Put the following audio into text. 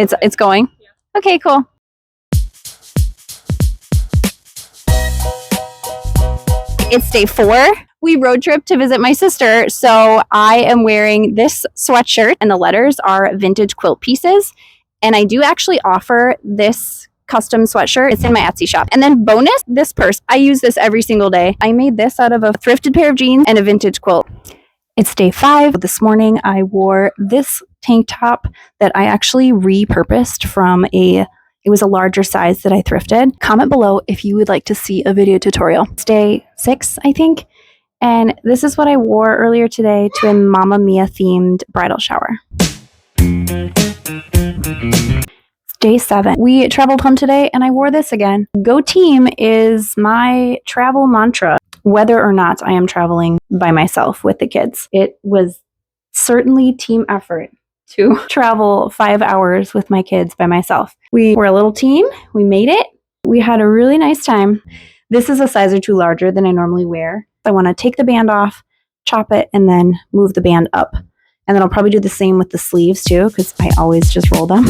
It's going? Okay, cool. It's day 4. We road trip to visit my sister, so I am wearing this sweatshirt, and the letters are Vintage Quilt Pieces, and I do actually offer this custom sweatshirt. It's in my Etsy shop. And then bonus, this purse. I use this every single day. I made this out of a thrifted pair of jeans and a vintage quilt. It's day 5. This morning I wore this tank top that I actually repurposed from it was a larger size that I thrifted. Comment below if you would like to see a video tutorial. It's day 6, I think. And this is what I wore earlier today to a Mamma Mia themed bridal shower. Day 7. We traveled home today and I wore this again. Go team is my travel mantra, whether or not I am traveling by myself with the kids. It was certainly team effort to travel 5 hours with my kids by myself. We were a little team. We made it. We had a really nice time. This is a size or 2 larger than I normally wear. I want to take the band off, chop it, and then move the band up. And then I'll probably do the same with the sleeves too, because I always just roll them.